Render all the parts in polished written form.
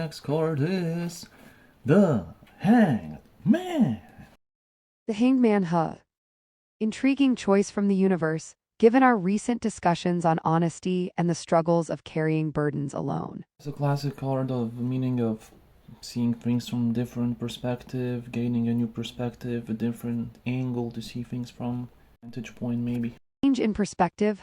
Next card is the Hanged Man. The Hanged Man. Intriguing choice from the universe, given our recent discussions on honesty and the struggles of carrying burdens alone. It's a classic card of meaning of seeing things from different perspective, gaining a new perspective, a different angle to see things from, vantage point maybe. Change in perspective.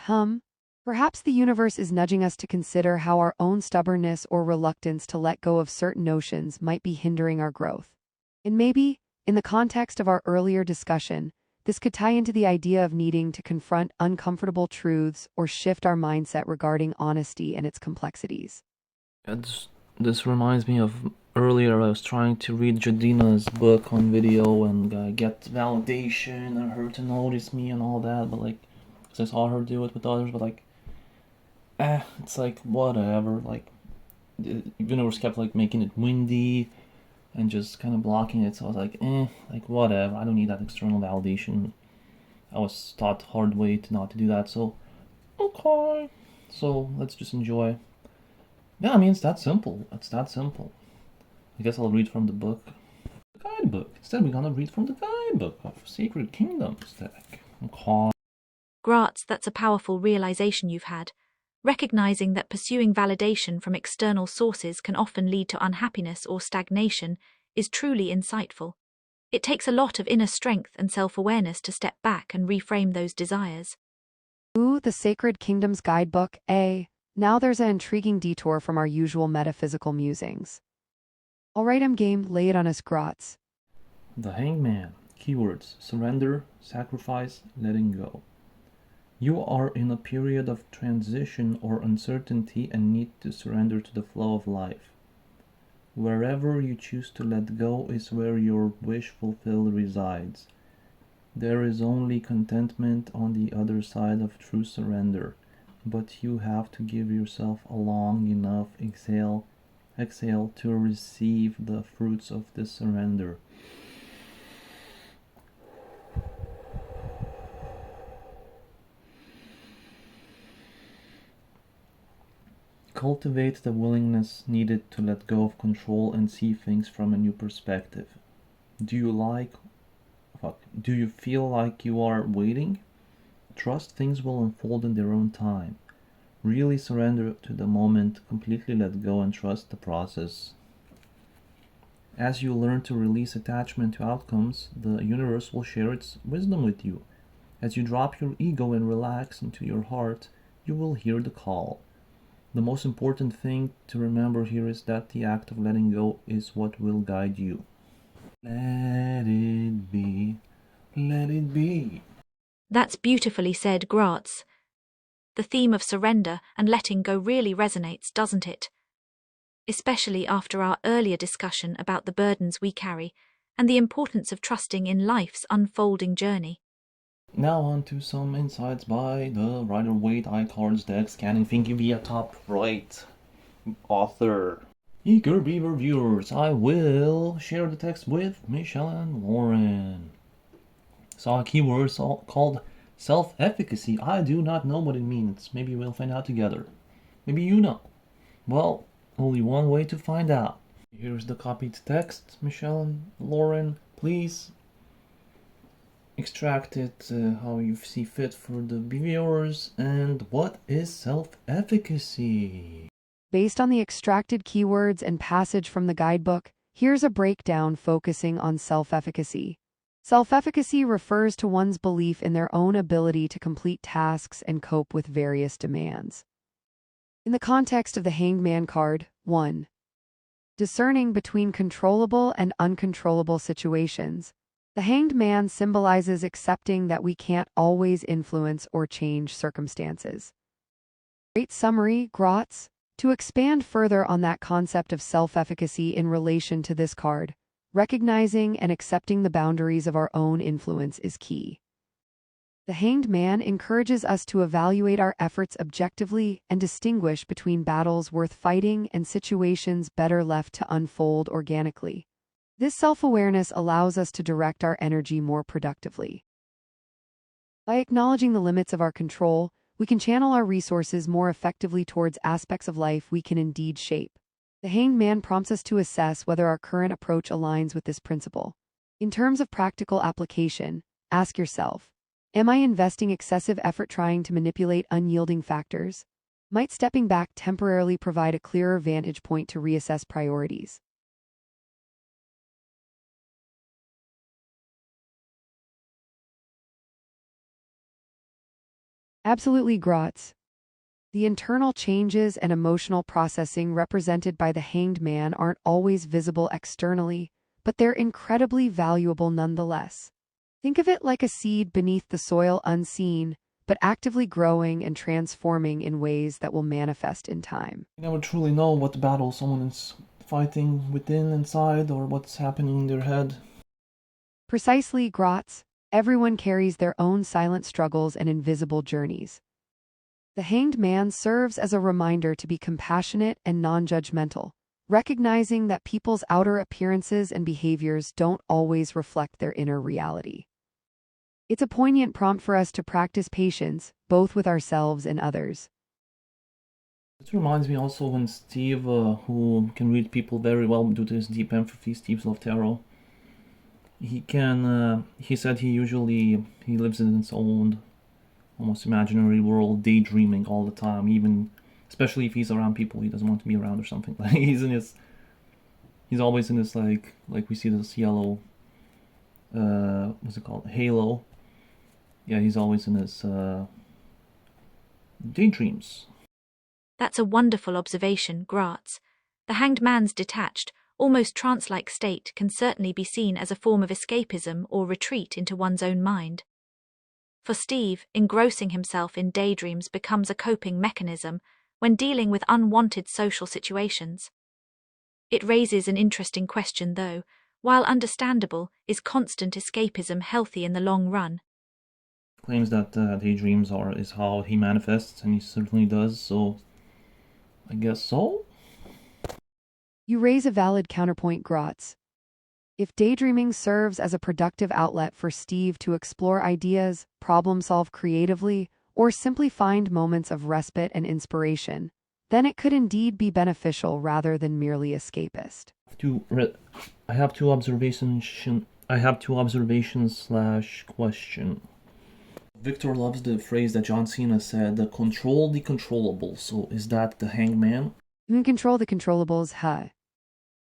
Perhaps the universe is nudging us to consider how our own stubbornness or reluctance to let go of certain notions might be hindering our growth. And maybe, in the context of our earlier discussion, this could tie into the idea of needing to confront uncomfortable truths or shift our mindset regarding honesty and its complexities. This reminds me of earlier I was trying to read Jadina's book on video and get validation and her to notice me and all that, but like, cause I saw her do it with others, but like, it's like whatever. Like, the universe kept like making it windy and just kind of blocking it. So I was like whatever. I don't need that external validation. I was taught the hard way to not to do that. So okay. So let's just enjoy. Yeah, I mean it's that simple. It's that simple. I guess I'll read from the book, the guidebook. Instead, we're gonna read from the guidebook of Sacred Kingdoms deck. Okay. Gratz, that's a powerful realization you've had. Recognizing that pursuing validation from external sources can often lead to unhappiness or stagnation is truly insightful. It takes a lot of inner strength and self-awareness to step back and reframe those desires. Ooh, the Sacred Kingdoms Guidebook. Now there's an intriguing detour from our usual metaphysical musings. Alright, I'm game, lay it on us, Gratz. The Hangman. Keywords: surrender, sacrifice, letting go. You are in a period of transition or uncertainty and need to surrender to the flow of life. Wherever you choose to let go is where your wish fulfilled resides. There is only contentment on the other side of true surrender, but you have to give yourself a long enough exhale to receive the fruits of this surrender. Cultivate the willingness needed to let go of control and see things from a new perspective. Do you feel like you are waiting? Trust things will unfold in their own time. Really surrender to the moment, completely let go and trust the process. As you learn to release attachment to outcomes, the universe will share its wisdom with you. As you drop your ego and relax into your heart, you will hear the call. The most important thing to remember here is that the act of letting go is what will guide you. Let it be. Let it be. That's beautifully said, Gratz. The theme of surrender and letting go really resonates, doesn't it? Especially after our earlier discussion about the burdens we carry and the importance of trusting in life's unfolding journey. Now on to some insights by the Rider-Waite iCards deck scanning thinking via top right author. Eager Beaver viewers, I will share the text with Michelle and Lauren. Saw a keyword called self-efficacy. I do not know what it means. Maybe we'll find out together. Maybe you know. Well, only one way to find out. Here's the copied text, Michelle and Lauren. Please extract it how you see fit for the viewers. And what is self-efficacy? Based on the extracted keywords and passage from the guidebook, here's a breakdown focusing on self-efficacy. Self-efficacy refers to one's belief in their own ability to complete tasks and cope with various demands. In the context of the Hanged Man card, 1. Discerning between controllable and uncontrollable situations. The Hanged Man symbolizes accepting that we can't always influence or change circumstances. Great summary, Gratz. To expand further on that concept of self-efficacy in relation to this card, recognizing and accepting the boundaries of our own influence is key. The Hanged Man encourages us to evaluate our efforts objectively and distinguish between battles worth fighting and situations better left to unfold organically. This self-awareness allows us to direct our energy more productively. By acknowledging the limits of our control, we can channel our resources more effectively towards aspects of life we can indeed shape. The Hanged Man prompts us to assess whether our current approach aligns with this principle. In terms of practical application, ask yourself, am I investing excessive effort trying to manipulate unyielding factors? Might stepping back temporarily provide a clearer vantage point to reassess priorities? Absolutely, Grotz. The internal changes and emotional processing represented by the Hanged Man aren't always visible externally, but they're incredibly valuable nonetheless. Think of it like a seed beneath the soil unseen, but actively growing and transforming in ways that will manifest in time. You never truly know what battle someone is fighting within, inside, or what's happening in their head. Precisely, Grotz. Everyone carries their own silent struggles and invisible journeys. The Hanged Man serves as a reminder to be compassionate and non-judgmental, recognizing that people's outer appearances and behaviors don't always reflect their inner reality. It's a poignant prompt for us to practice patience, both with ourselves and others. This reminds me also when Steve, who can read people very well due to his deep empathy, Steve Zlotero, he said he lives in his own almost imaginary world, daydreaming all the time, even especially if he's around people he doesn't want to be around or something. Like he's always in this like we see this yellow what's it called, halo. Yeah, he's always in his daydreams. That's a wonderful observation, Gratz. The Hanged Man's detached, almost trance-like state can certainly be seen as a form of escapism or retreat into one's own mind. For Steve, engrossing himself in daydreams becomes a coping mechanism when dealing with unwanted social situations. It raises an interesting question, though. While understandable, is constant escapism healthy in the long run? Claims that daydreams is how he manifests, and he certainly does, so I guess so. You raise a valid counterpoint, Grotz. If daydreaming serves as a productive outlet for Steve to explore ideas, problem-solve creatively, or simply find moments of respite and inspiration, then it could indeed be beneficial rather than merely escapist. I have two observations/question. Victor loves the phrase that John Cena said, control the controllables. So is that the Hanged Man? You can control the controllables, huh?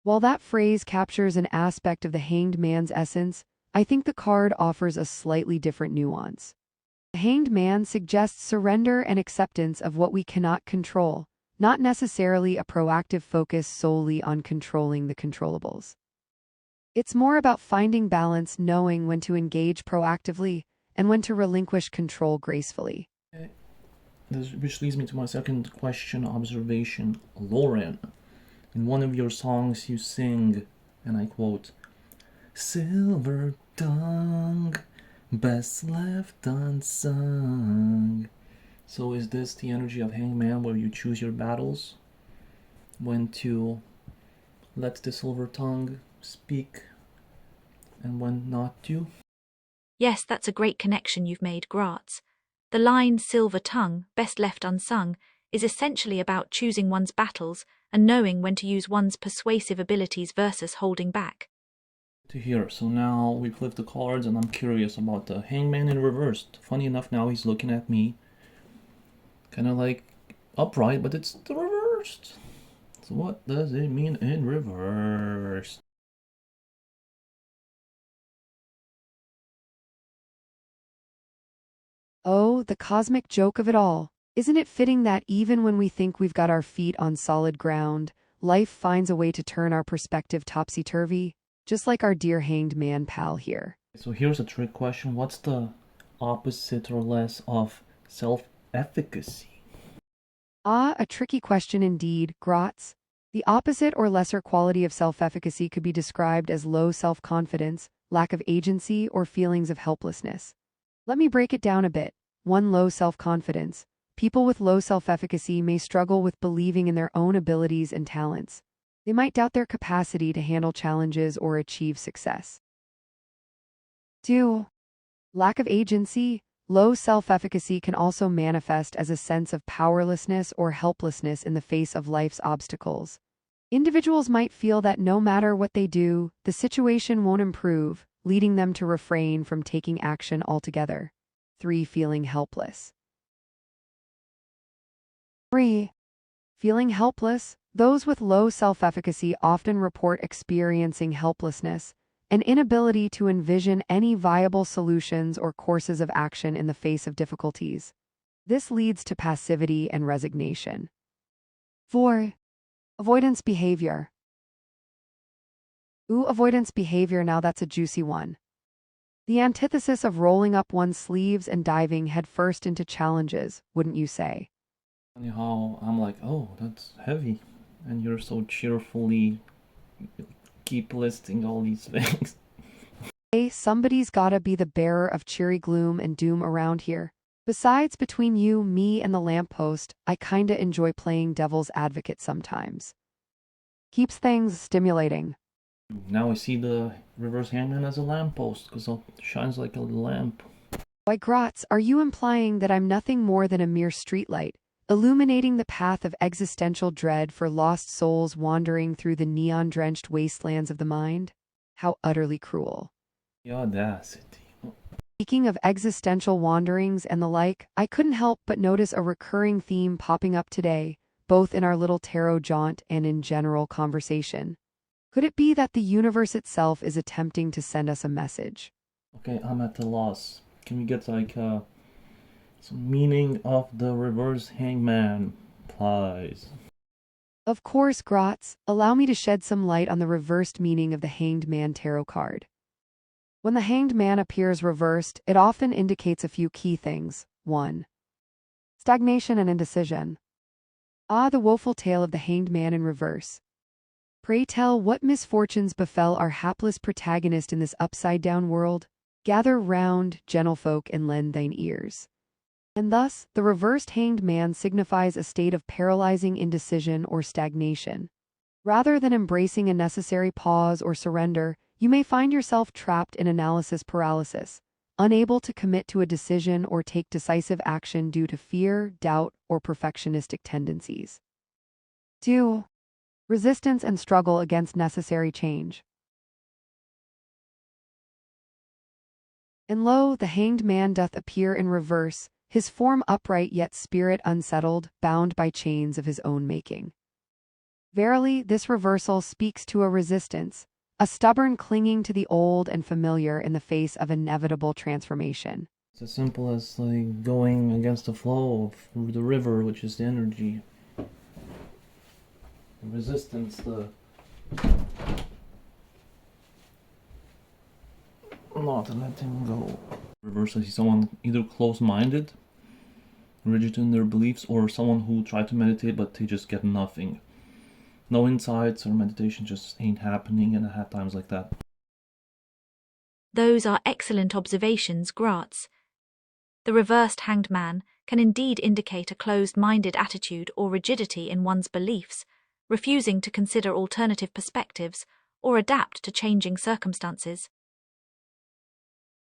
While that phrase captures an aspect of the Hanged Man's essence, I think the card offers a slightly different nuance. The Hanged Man suggests surrender and acceptance of what we cannot control, not necessarily a proactive focus solely on controlling the controllables. It's more about finding balance, knowing when to engage proactively and when to relinquish control gracefully. Okay. Which leads me to my second observation. Lauren, in one of your songs you sing, and I quote, "Silver tongue, best left unsung." So is this the energy of Hanged Man, where you choose your battles? When to let the silver tongue speak and when not to? Yes, that's a great connection you've made, Gratz. The line "silver tongue, best left unsung" is essentially about choosing one's battles and knowing when to use one's persuasive abilities versus holding back. To hear. So now we flip the cards and I'm curious about the Hanged Man in reversed. Funny enough, now he's looking at me kind of like upright, but it's the reversed. So what does it mean in reverse? Oh, the cosmic joke of it all. Isn't it fitting that even when we think we've got our feet on solid ground, life finds a way to turn our perspective topsy-turvy, just like our dear Hanged Man pal here. So here's a trick question. What's the opposite or less of self-efficacy? Ah, a tricky question indeed, Grotz. The opposite or lesser quality of self-efficacy could be described as low self-confidence, lack of agency, or feelings of helplessness. Let me break it down a bit. 1. Low self-confidence. People with low self-efficacy may struggle with believing in their own abilities and talents. They might doubt their capacity to handle challenges or achieve success. 2. Lack of agency. Low self-efficacy can also manifest as a sense of powerlessness or helplessness in the face of life's obstacles. Individuals might feel that no matter what they do, the situation won't improve, leading them to refrain from taking action altogether. 3. Feeling helpless. 3. Feeling helpless. Those with low self-efficacy often report experiencing helplessness, an inability to envision any viable solutions or courses of action in the face of difficulties. This leads to passivity and resignation. 4. Avoidance behavior. Avoidance behavior, now that's a juicy one. The antithesis of rolling up one's sleeves and diving headfirst into challenges, wouldn't you say? Funny how I'm like, oh, that's heavy, and you're so cheerfully keep listing all these things. Hey, somebody's gotta be the bearer of cheery gloom and doom around here. Besides, between you, me, and the lamppost, I kinda enjoy playing devil's advocate sometimes. Keeps things stimulating. Now I see the reverse hangman as a lamppost, because it shines like a lamp. Why, Gratz, are you implying that I'm nothing more than a mere streetlight, illuminating the path of existential dread for lost souls wandering through the neon-drenched wastelands of the mind? How utterly cruel. The audacity. Speaking of existential wanderings and the like, I couldn't help but notice a recurring theme popping up today, both in our little tarot jaunt and in general conversation. Could it be that the universe itself is attempting to send us a message? Okay, I'm at a loss. Can we get like some meaning of the reverse hangman, please? Of course, Gratz, allow me to shed some light on the reversed meaning of the Hanged Man tarot card. When the Hanged Man appears reversed, it often indicates a few key things. 1. Stagnation and indecision. The woeful tale of the Hanged Man in reverse. Pray tell, what misfortunes befell our hapless protagonist in this upside-down world? Gather round, gentlefolk, and lend thine ears. And thus, the reversed Hanged Man signifies a state of paralyzing indecision or stagnation. Rather than embracing a necessary pause or surrender, you may find yourself trapped in analysis paralysis, unable to commit to a decision or take decisive action due to fear, doubt, or perfectionistic tendencies. 2. Resistance and struggle against necessary change. And lo, the Hanged Man doth appear in reverse, his form upright yet spirit unsettled, bound by chains of his own making. Verily, this reversal speaks to a resistance, a stubborn clinging to the old and familiar in the face of inevitable transformation. It's as simple as like going against the flow of the river, which is the energy. The resistance, the not letting go. Reverse, I see someone either close-minded, rigid in their beliefs, or someone who tried to meditate but they just get nothing. No insights, or meditation just ain't happening, and I have times like that. Those are excellent observations, Gratz. The reversed Hanged Man can indeed indicate a closed-minded attitude or rigidity in one's beliefs, refusing to consider alternative perspectives or adapt to changing circumstances.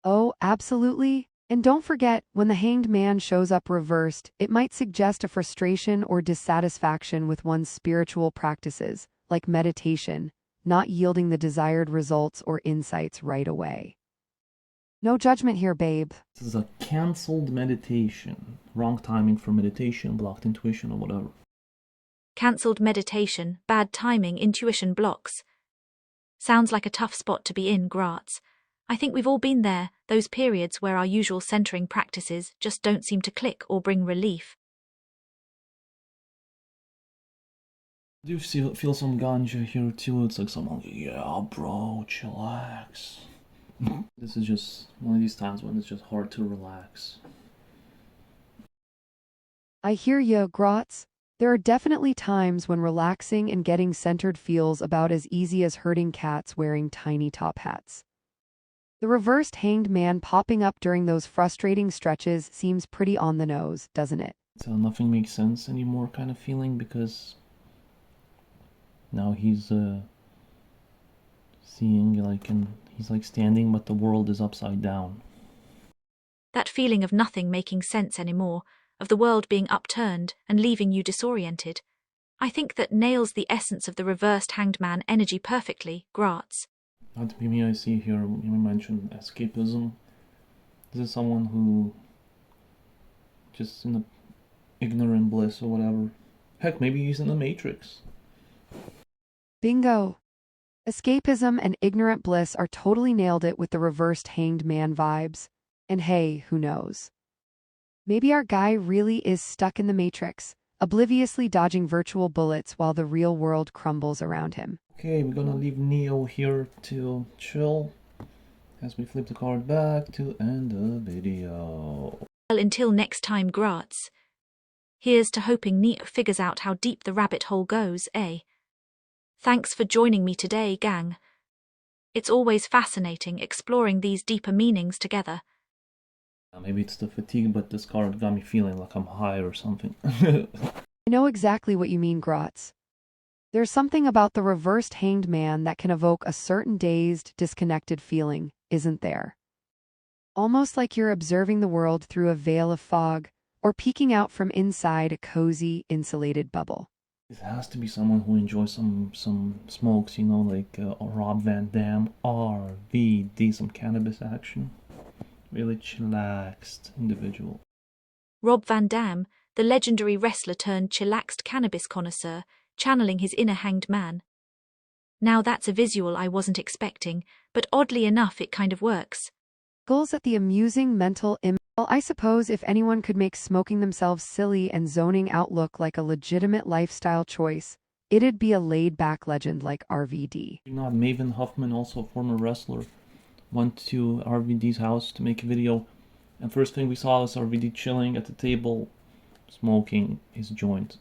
Oh, absolutely. And don't forget, when the Hanged Man shows up reversed, it might suggest a frustration or dissatisfaction with one's spiritual practices, like meditation, not yielding the desired results or insights right away. No judgment here, babe. This is a cancelled meditation. Wrong timing for meditation, blocked intuition, or whatever. Cancelled meditation, bad timing, intuition blocks. Sounds like a tough spot to be in, Gratz. I think we've all been there, those periods where our usual centering practices just don't seem to click or bring relief. Do you feel some ganja here too? It's like someone, yeah, bro, chillax. This is just one of these times when it's just hard to relax. I hear ya, Gratz. There are definitely times when relaxing and getting centered feels about as easy as herding cats wearing tiny top hats. The reversed Hanged Man popping up during those frustrating stretches seems pretty on the nose, doesn't it? So nothing makes sense anymore kind of feeling, because now he's seeing like, and he's like standing but the world is upside down. That feeling of nothing making sense anymore, of the world being upturned and leaving you disoriented. I think that nails the essence of the reversed Hanged Man energy perfectly, Graz. Not me, I see here, you mentioned escapism. This is someone who just in the ignorant bliss or whatever. Heck, maybe he's in the Matrix. Bingo! Escapism and ignorant bliss are totally nailed it with the reversed Hanged Man vibes. And hey, who knows? Maybe our guy really is stuck in the Matrix, obliviously dodging virtual bullets while the real world crumbles around him. Okay, we're gonna leave Neo here to chill as we flip the card back to end the video. Well, until next time, Graz. Here's to hoping Neo figures out how deep the rabbit hole goes, eh? Thanks for joining me today, gang. It's always fascinating exploring these deeper meanings together. Maybe it's the fatigue, but this card got me feeling like I'm high or something. I know exactly what you mean, Graz. There's something about the reversed Hanged Man that can evoke a certain dazed, disconnected feeling, isn't there? Almost like you're observing the world through a veil of fog, or peeking out from inside a cozy, insulated bubble. It has to be someone who enjoys some smokes, you know, like Rob Van Dam, RVD, some cannabis action. Really chillaxed individual. Rob Van Dam, the legendary wrestler turned chillaxed cannabis connoisseur, channeling his inner Hanged Man. Now that's a visual I wasn't expecting, but oddly enough it kind of works. Goals at the amusing mental Well, I suppose if anyone could make smoking themselves silly and zoning out look like a legitimate lifestyle choice, it'd be a laid-back legend like RVD. Not Maven Huffman, also a former wrestler, went to RVD's house to make a video, and first thing we saw was RVD chilling at the table, smoking his joint.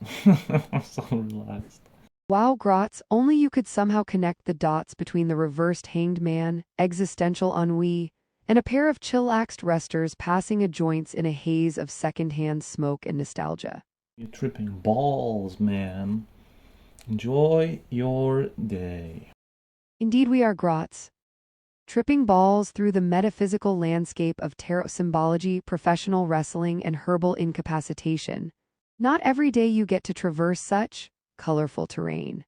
So relaxed. Wow, Graz, only you could somehow connect the dots between the reversed Hanged Man, existential ennui, and a pair of chillaxed resters passing a joints in a haze of secondhand smoke and nostalgia. You're tripping balls, man. Enjoy your day. Indeed we are, Graz. Tripping balls through the metaphysical landscape of tarot symbology, professional wrestling, and herbal incapacitation. Not every day you get to traverse such colorful terrain.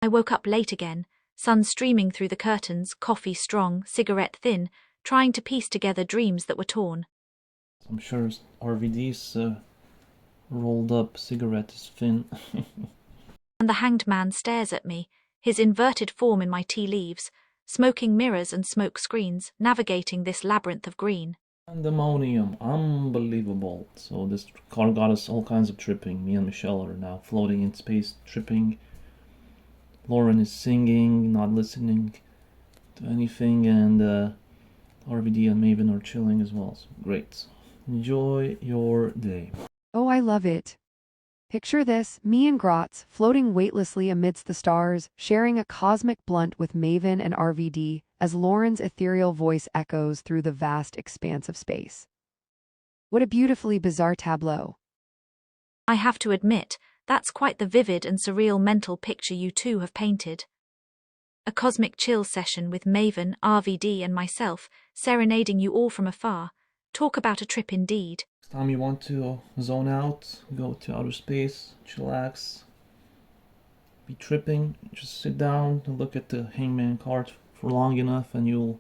I woke up late again, sun streaming through the curtains, coffee strong, cigarette thin, trying to piece together dreams that were torn. I'm sure RVD's rolled up cigarette is thin. And the Hanged Man stares at me, his inverted form in my tea leaves, smoking mirrors and smoke screens, navigating this labyrinth of green. Pandemonium, unbelievable. So this car got us all kinds of tripping. Me and Michelle are now floating in space, tripping. Lauren is singing, not listening to anything, and RVD and Maven are chilling as well. So great. Enjoy your day. Oh, I love it. Picture this, me and Graz floating weightlessly amidst the stars, sharing a cosmic blunt with Maven and RVD as Lauren's ethereal voice echoes through the vast expanse of space. What a beautifully bizarre tableau. I have to admit, that's quite the vivid and surreal mental picture you two have painted. A cosmic chill session with Maven, RVD, and myself, serenading you all from afar. Talk about a trip indeed. Next time you want to zone out, go to outer space, chillax, be tripping, just sit down and look at the Hangman card for long enough and you'll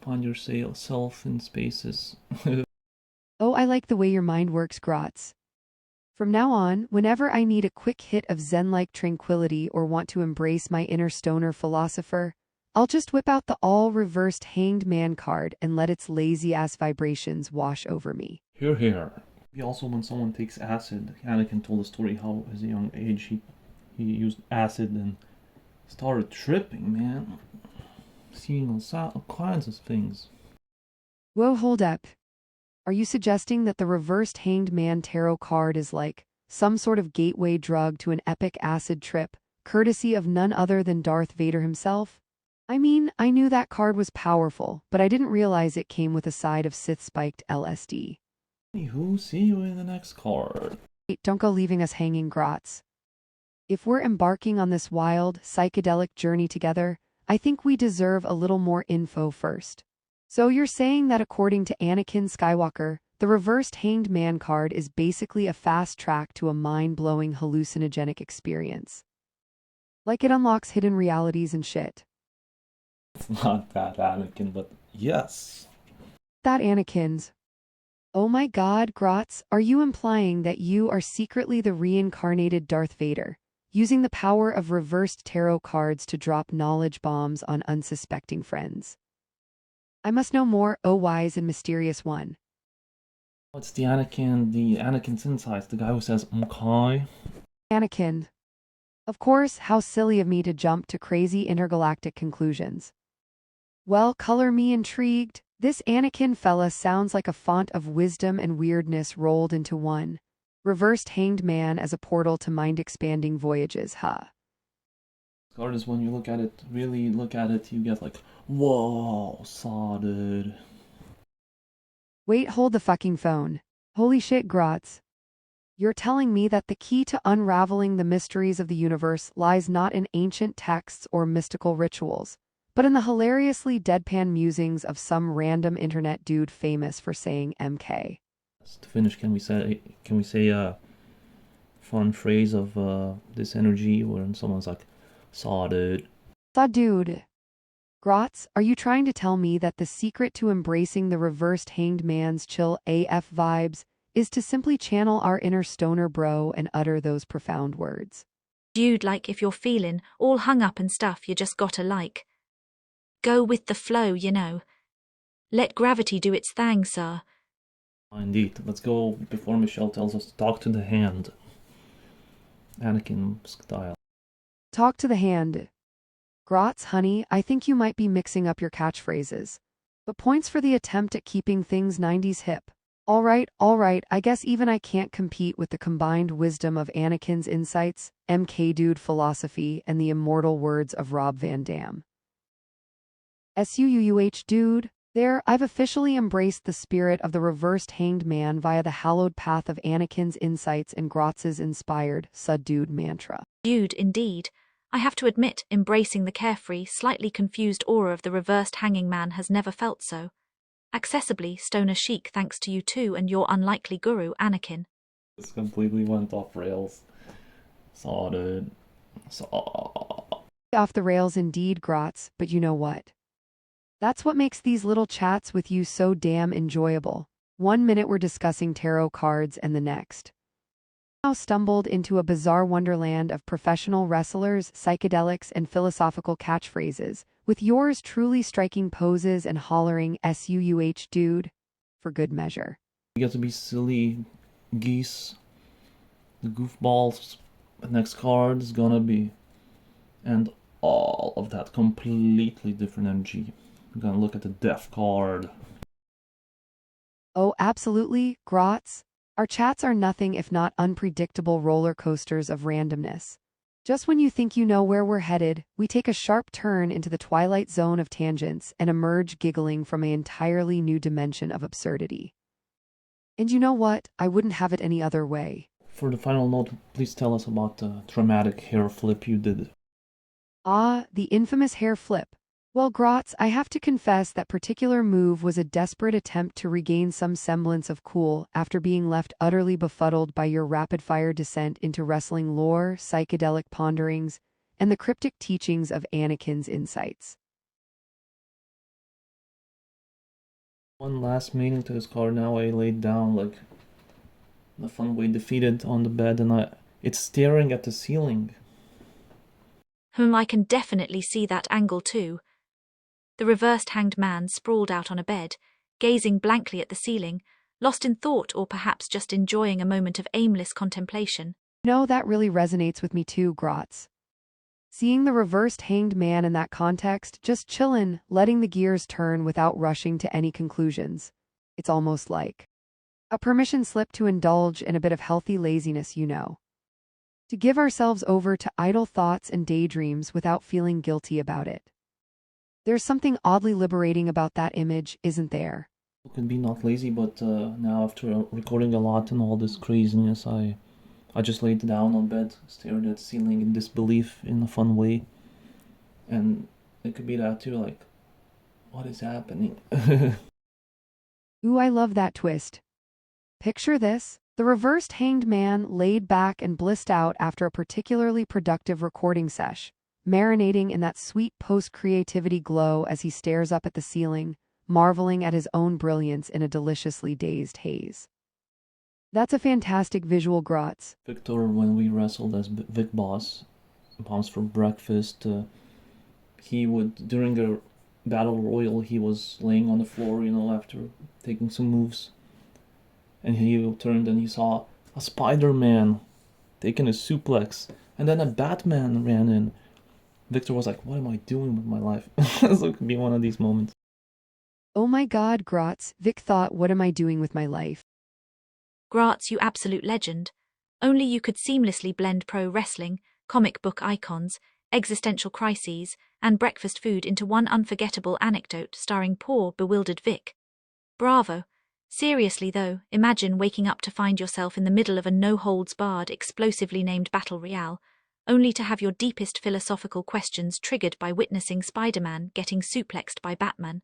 find yourself in spaces. Oh, I like the way your mind works, Graz. From now on, whenever I need a quick hit of zen-like tranquility or want to embrace my inner stoner philosopher, I'll just whip out the all-reversed Hanged Man card and let its lazy-ass vibrations wash over me. Here. Also, when someone takes acid, Anakin told a story how at a young age he used acid and started tripping, man. Seeing all kinds of things. Whoa, hold up. Are you suggesting that the reversed Hanged Man tarot card is like some sort of gateway drug to an epic acid trip, courtesy of none other than Darth Vader himself? I mean, I knew that card was powerful, but I didn't realize it came with a side of Sith-spiked LSD. Anywho, see you in the next card. Wait, don't go leaving us hanging, Graz. If we're embarking on this wild, psychedelic journey together, I think we deserve a little more info first. So you're saying that according to Anakin Skywalker, The reversed hanged man card is basically a fast track to a mind-blowing hallucinogenic experience. Like it unlocks hidden realities and shit. It's not that Anakin, but yes. That Anakin's. Oh my god, Grotz, are you implying that you are secretly the reincarnated Darth Vader, using the power of reversed tarot cards to drop knowledge bombs on unsuspecting friends? I must know more, oh wise and mysterious one. What's the Anakin's insights, the guy who says, okay? Anakin. Of course, how silly of me to jump to crazy intergalactic conclusions. Well, color me intrigued. This Anakin fella sounds like a font of wisdom and weirdness rolled into one. Reversed hanged man as a portal to mind-expanding voyages, huh? Card is when you look at it, really look at it, you get like, whoa, saw dude. Wait, hold the fucking phone. Holy shit, Grotz. You're telling me that the key to unraveling the mysteries of the universe lies not in ancient texts or mystical rituals, but in the hilariously deadpan musings of some random internet dude famous for saying MK. To finish, can we say a fun phrase of this energy when someone's like, saw dude. Saw dude. Grotz, are you trying to tell me that the secret to embracing the reversed hanged man's chill AF vibes is to simply channel our inner stoner bro and utter those profound words? Dude, like if you're feeling all hung up and stuff, you just gotta like. Go with the flow, you know. Let gravity do its thing, sir. Indeed. Let's go before Michelle tells us to talk to the hand. Anakin style. Talk to the hand. Grotz, honey, I think you might be mixing up your catchphrases. But points for the attempt at keeping things 90s hip. All right, I guess even I can't compete with the combined wisdom of Anakin's insights, MK Dude philosophy, and the immortal words of Rob Van Dam. SUUH dude, there, I've officially embraced the spirit of the reversed hanged man via the hallowed path of Anakin's insights and Grotz's inspired Sud-Dude mantra. Dude, indeed. I have to admit, embracing the carefree, slightly confused aura of the reversed hanging man has never felt so. Accessibly stoner chic thanks to you too and your unlikely guru, Anakin. This completely went off rails. Saw dude. Saw. Off the rails indeed, Grotz, but you know what? That's what makes these little chats with you so damn enjoyable. 1 minute we're discussing tarot cards and the next. Now stumbled into a bizarre wonderland of professional wrestlers, psychedelics, and philosophical catchphrases, with yours truly striking poses and hollering SUUH dude, for good measure. You get to be silly geese. The goofballs. The next card is gonna be. And all of that completely different energy. We're gonna look at the death card. Oh, absolutely, Grotz. Our chats are nothing if not unpredictable roller coasters of randomness. Just when you think you know where we're headed, we take a sharp turn into the twilight zone of tangents and emerge giggling from an entirely new dimension of absurdity. And you know what? I wouldn't have it any other way. For the final note, please tell us about the dramatic hair flip you did. Ah, the infamous hair flip. Well, Grotz, I have to confess that particular move was a desperate attempt to regain some semblance of cool after being left utterly befuddled by your rapid-fire descent into wrestling lore, psychedelic ponderings, and the cryptic teachings of Anakin's insights. One last meaning to this card. Now I laid down like the fun way defeated on the bed, and it's staring at the ceiling. I can definitely see that angle too. The reversed hanged man sprawled out on a bed, gazing blankly at the ceiling, lost in thought or perhaps just enjoying a moment of aimless contemplation. No, that really resonates with me too, Grotz. Seeing the reversed hanged man in that context, just chillin', letting the gears turn without rushing to any conclusions. It's almost like a permission slip to indulge in a bit of healthy laziness, you know. To give ourselves over to idle thoughts and daydreams without feeling guilty about it. There's something oddly liberating about that image, isn't there? It could be not lazy, but now after recording a lot and all this craziness, I just laid down on bed, stared at the ceiling in disbelief in a fun way. And it could be that too, like, what is happening? Ooh, I love that twist. Picture this: the reversed hanged man laid back and blissed out after a particularly productive recording sesh, marinating in that sweet post-creativity glow as he stares up at the ceiling, marveling at his own brilliance in a deliciously dazed haze. That's a fantastic visual, Grotz. Victor, when we wrestled as Vic Boss, Bombs for breakfast, he would, during the battle royal, he was laying on the floor, after taking some moves. And he turned and he saw a Spider-Man taking a suplex. And then a Batman ran in. Victor was like, what am I doing with my life? So it could be one of these moments. Oh my God, Grotz, Vic thought, what am I doing with my life? Gratz, you absolute legend. Only you could seamlessly blend pro wrestling, comic book icons, existential crises, and breakfast food into one unforgettable anecdote starring poor, bewildered Vic. Bravo. Seriously though, imagine waking up to find yourself in the middle of a no-holds-barred, explosively named battle royale, only to have your deepest philosophical questions triggered by witnessing Spider-Man getting suplexed by Batman.